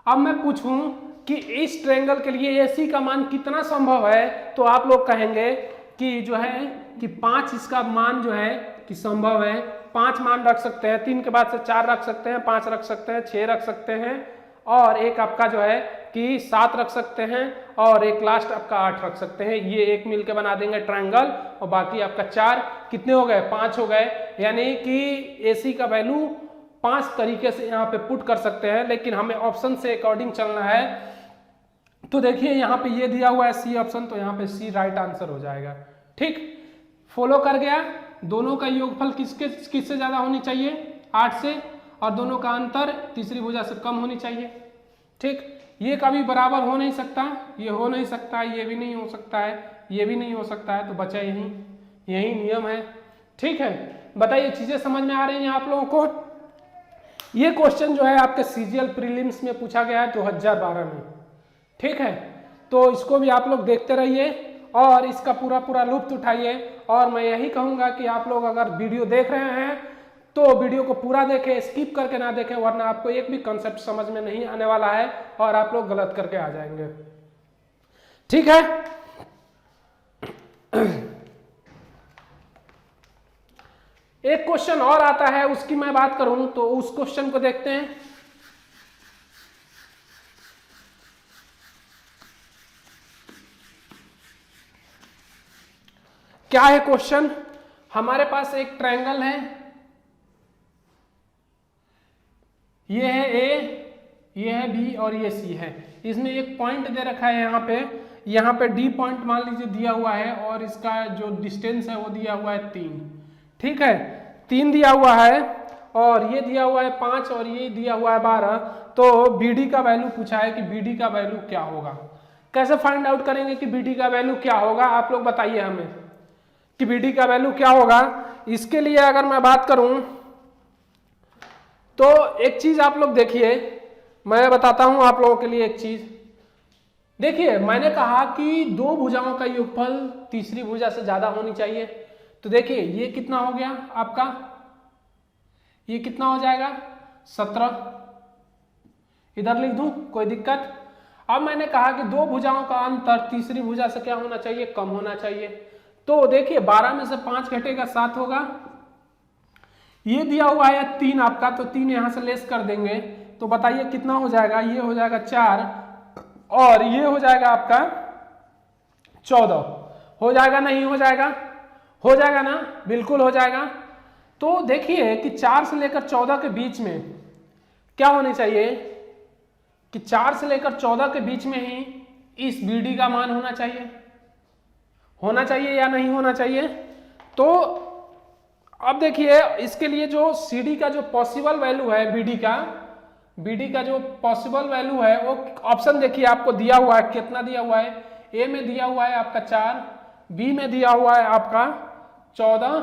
अब मैं पूछूं कि इस ट्रायंगल के लिए AC का मान कितना संभव है, तो आप लोग कहेंगे कि जो है कि 5 इसका मान जो है कि संभव है। 5 मान रख सकते हैं, 3 के बाद से 4 रख सकते हैं, 5 रख सकते हैं, 6 रख सकते हैं, और एक आपका जो है कि 7 रख सकते हैं और एक लास्ट आपका 8 रख सकते हैं। ये एक मिल के बना देंगे ट्रायंगल और बाकी आपका 4 कितने हो गए 5 हो गए। यानी कि AC का वैल्यू 5 तरीके से यहाँ पे पुट कर सकते हैं, लेकिन हमें ऑप्शन से अकॉर्डिंग चलना है। तो देखिए यहाँ पे ये दिया हुआ है C ऑप्शन, तो यहाँ पे C राइट आंसर हो जाएगा। ठीक, फॉलो कर गया। दोनों का योगफल किससे ज्यादा होनी चाहिए 8 से, और दोनों का अंतर तीसरी भुजा से कम होनी चाहिए। ठीक, ये कभी बराबर हो नहीं सकता, ये हो नहीं सकता, ये भी नहीं हो सकता है, ये भी नहीं हो सकता है, तो बचा यही नियम है। ठीक है, बताइए चीजें समझ में आ रही हैं आप लोगों को। ये क्वेश्चन जो है आपके CGL प्रीलिम्स में पूछा गया है 2012 में। ठीक है, तो इसको भी आप लोग देखते रहिए और इसका पूरा लुत्फ उठाइए। और मैं यही कहूंगा कि आप लोग अगर वीडियो देख रहे हैं तो वीडियो को पूरा देखें, स्किप करके ना देखें, वरना आपको एक भी कंसेप्ट समझ में नहीं आने वाला है और आप लोग गलत करके आ जाएंगे। ठीक है, एक क्वेश्चन और आता है, उसकी मैं बात करूं तो उस क्वेश्चन को देखते हैं। क्या है क्वेश्चन, हमारे पास एक ट्रायंगल है, ये है A, ये है B और ये C है। इसमें एक पॉइंट दे रखा है यहाँ पे D पॉइंट मान लीजिए दिया हुआ है और इसका जो डिस्टेंस है वो दिया हुआ है 3। ठीक है, 3 दिया हुआ है और ये दिया हुआ है 5 और ये दिया हुआ है 12। तो BD का वैल्यू पूछा है कि BD का वैल्यू क्या होगा। कैसे फाइंड आउट करेंगे कि BD का वैल्यू क्या होगा, आप लोग बताइए हमें कि BD का वैल्यू क्या होगा। इसके लिए अगर मैं बात करूं तो एक चीज आप लोग देखिए, मैं बताता हूं आप लोगों के लिए एक चीज। देखिए मैंने कहा कि 2 भुजाओं का योगफल तीसरी भुजा से ज्यादा होनी चाहिए। तो देखिए ये कितना हो गया आपका, ये कितना हो जाएगा 17, इधर लिख दूं कोई दिक्कत। अब मैंने कहा कि 2 भुजाओं का अंतर तीसरी भुजा से क्या होना चाहिए, कम होना चाहिए। तो देखिए 12 में से 5 घटेगा 7 होगा। ये दिया हुआ है 3 आपका, तो 3 यहां से लेस कर देंगे तो बताइए कितना हो जाएगा, ये हो जाएगा 4 और ये हो जाएगा आपका 14। हो जाएगा नहीं हो जाएगा, हो जाएगा ना, बिल्कुल हो जाएगा। तो देखिए कि 4 से लेकर 14 के बीच में क्या होनी चाहिए कि 4 से लेकर 14 के बीच में ही इस BD का मान होना चाहिए या नहीं होना चाहिए। तो अब देखिए इसके लिए जो CD का जो पॉसिबल वैल्यू है BD का जो पॉसिबल वैल्यू है वो ऑप्शन देखिए आपको दिया हुआ है, कितना दिया हुआ है। A में दिया हुआ है आपका 4, B में दिया हुआ है आपका 14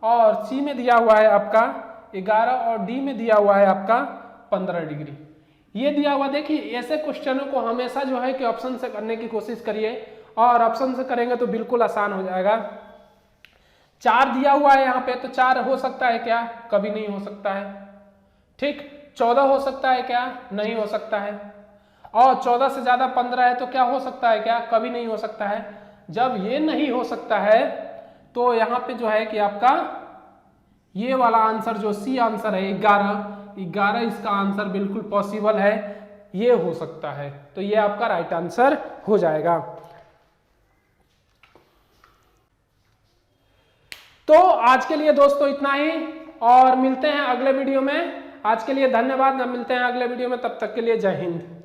और C में दिया हुआ है आपका 11 और D में दिया हुआ है आपका 15 डिग्री। ये दिया हुआ, देखिए ऐसे क्वेश्चनों को हमेशा जो है कि ऑप्शन से करने की कोशिश करिए और ऑप्शन से करेंगे तो बिल्कुल आसान हो जाएगा। 4 दिया हुआ है यहाँ पे, तो 4 हो सकता है क्या, कभी नहीं हो सकता है। ठीक, 14 हो सकता है क्या, नहीं हो सकता है। और 14 से ज्यादा 15 है तो क्या हो सकता है क्या, कभी नहीं हो सकता है। जब ये नहीं हो सकता है तो यहाँ पे जो है कि आपका ये वाला आंसर जो C आंसर है 11 इसका आंसर बिल्कुल पॉसिबल है, ये हो सकता है। तो ये आपका राइट आंसर हो जाएगा। तो आज के लिए दोस्तों इतना ही और मिलते हैं अगले वीडियो में। आज के लिए धन्यवाद, मिलते हैं अगले वीडियो में, तब तक के लिए जय हिंद।